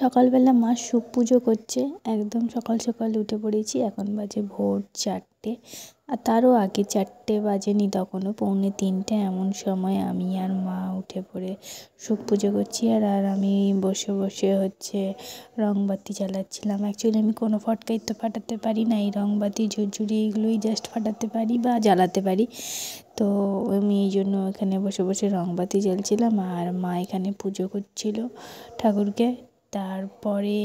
সকালবেলা মা শিব পুজো করছে, একদম সকাল সকাল উঠে পড়েছি। এখন বাজে ভোর 4টে, আর তারও আগে 4টে বাজেনি, তখনও পৌনে 3টে এমন সময় আমি আর মা উঠে পড়ে শিব পুজো করছি। আর আমি বসে বসে রংবাতি জ্বালাচ্ছিলাম। অ্যাকচুয়ালি আমি কোনো ফটকাই তো ফাটাতে পারি না, এই রংবাতি ঝুরঝুরি এগুলোই জাস্ট ফাটাতে পারি বা জ্বালাতে পারি। তো আমি এই জন্য এখানে বসে বসে রংবাতি জ্বালছিলাম, আর মা এখানে পুজো করছিল ঠাকুরকে। তারপরে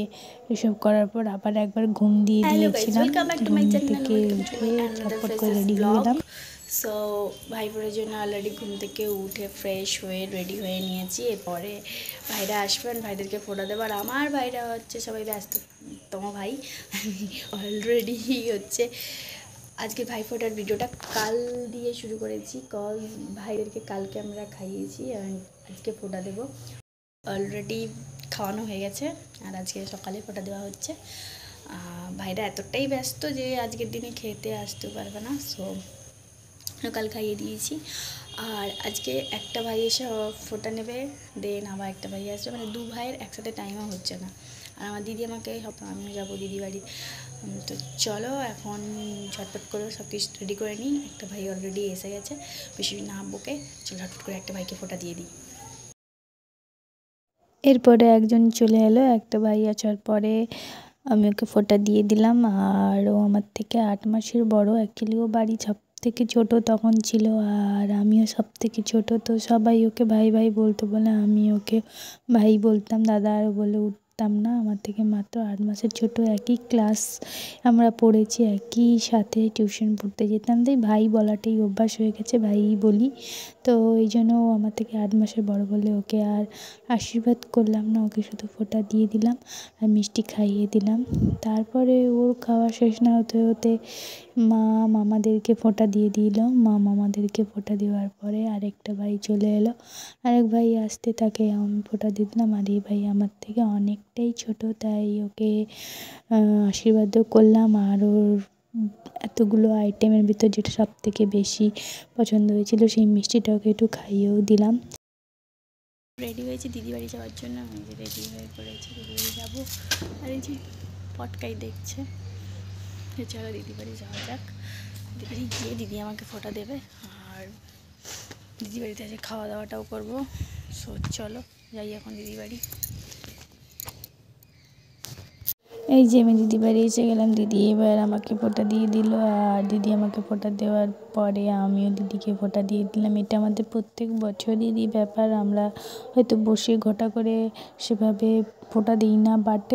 এসব করার পর আবার একবার ঘুম দিয়ে দিয়েছিলাম। ঘুম থেকে উঠে ঝটপট করে রেডি হয়ে গেলাম। সো ভাইপোর জন্য অলরেডি ঘুম থেকে উঠে ফ্রেশ হয়ে রেডি হয়ে নিয়েছি। এরপরে ভাইরা আসবেন, ভাইদেরকে ফোটা দেবো। আর আমার ভাইরা সবাই ব্যস্ততম ভাই। অলরেডি আজকে ভাইফোঁটার ভিডিওটা কাল দিয়ে শুরু করেছি, কজ ভাইদেরকে কালকে আমরা খাইয়েছি আর আজকে ফোঁটা দেবো। অলরেডি খাওয়ানো হয়ে গেছে, আর আজকে সকালে ফোঁটা দেওয়া হচ্ছে। ভাইরা এতটাই ব্যস্ত যে আজকের দিনে খেতে আসতে পারবে না, সো কাল খাইয়ে দিয়েছি। আর আজকে একটা ভাই এসে ফোঁটা নেবে, দেন আবার একটা ভাই আসবে, মানে দু ভাইয়ের একসাথে টাইমও হচ্ছে না। আর আমার দিদি আমাকে আমিও যাবো দিদি বাড়ি। তো চলো এখন ঝটপট করে সব কিছু রেডি করে নিই। একটা ভাই অলরেডি এসে গেছে, বেশি না বকে চলো ঝটপট করে একটা ভাইকে ফোঁটা দিয়ে দিই। এরপরে একজন চলে এলো, একটা ভাই আসার পরে আমি ওকে ফোঁটা দিয়ে দিলাম। আর ও আমার থেকে 8 মাসের বড়। অ্যাকচুয়ালি ও বাড়ি সব থেকে ছোটো তখন ছিল, আর আমিও সব থেকে ছোটো। তো সবাই ওকে ভাই ভাই বলতো বলে আমি ওকে ভাই বলতাম, দাদা আর বলে উঠতাম না। আমার থেকে মাত্র 8 মাসের ছোটো, একই ক্লাস আমরা পড়েছি, একই সাথে টিউশন পড়তে যেতাম। তাই ভাই বলাটাই অভ্যাস হয়ে গেছে, ভাই বলি। তো এই জন্য ও আমার থেকে 8 মাসের বড় বলে ওকে আর আশীর্বাদ করলাম না, ওকে শুধু ফোঁটা দিয়ে দিলাম আর মিষ্টি খাইয়ে দিলাম। তারপরে ওর খাওয়া শেষ না হতে হতে মা মামাদেরকে ফোঁটা দিয়ে দিল। মা মামাদেরকে ফোঁটা দেওয়ার পরে আরেকটা ভাই চলে এলো, আরেক ভাই আসতে তাকে আমি ফোঁটা দিয়ে দিলাম। আর এই ভাই আমার থেকে অনেকটাই ছোট, তাই ওকে আশীর্বাদও করলাম। আর ওর এতগুলো আইটেমের ভিতর যেটা সব থেকে বেশি পছন্দ হয়েছিল সেই মিষ্টিটা ওকে একটু খাইয়েও দিলাম। রেডি হয়েছি দিদি বাড়ি যাওয়ার জন্য, আমি যে রেডি হয়ে পড়েছি, দিদি বাড়ি যাবো। আর এই যে পটকাই দেখছে, চলো দিদি বাড়ি যাওয়া যাক। দিদি বাড়ি গিয়ে দিদি আমাকে ফোঁটা দেবে, আর দিদি বাড়িতে এসে খাওয়া দাওয়াটাও করবো। সো চলো যাই এখন দিদি বাড়ি। এই যে আমি দিদি বাড়ি এসে গেলাম, দিদি এবার আমাকে ফোঁটা দিয়ে দিল। আর দিদি আমাকে ফোঁটা দেওয়ার পরে আমিও দিদিকে ফোঁটা দিয়ে দিলাম। এটা আমাদের প্রত্যেক বছরেরই ব্যাপার। আমরা হয়তো বসে ঘটা করে সেভাবে ফোঁটা দিই না, বাট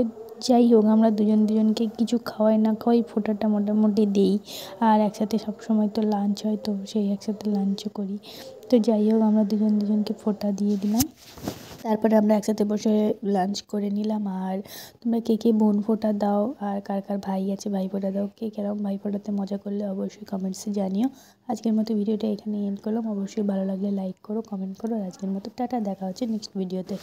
যাই হোক আমরা দুজনকে কিছু খাওয়াই না খাওয়াই ফোঁটাটা মোটামুটি দিই। আর একসাথে সবসময় তো লাঞ্চ হয়, তো সেই একসাথে লাঞ্চও করি। তো যাই হোক আমরা দুজনকে ফোঁটা দিয়ে দিলাম। তারপরে আমরা একসাথে বসে লাঞ্চ করে নিলাম। আর তোমরা কে কে বোন ফোঁটা দাও, আর কার কার ভাই আছে ভাই ফোঁটা দাও, কে কেরম ভাই ফোঁটাতে মজা করলে অবশ্যই কমেন্টসে জানিও। আজকের মতো ভিডিওটা এখানে এন্ড করলাম। অবশ্যই ভালো লাগলে লাইক করো, কমেন্ট করো। আর আজকের মতো টাটা, দেখা হচ্ছে নেক্সট ভিডিওতে।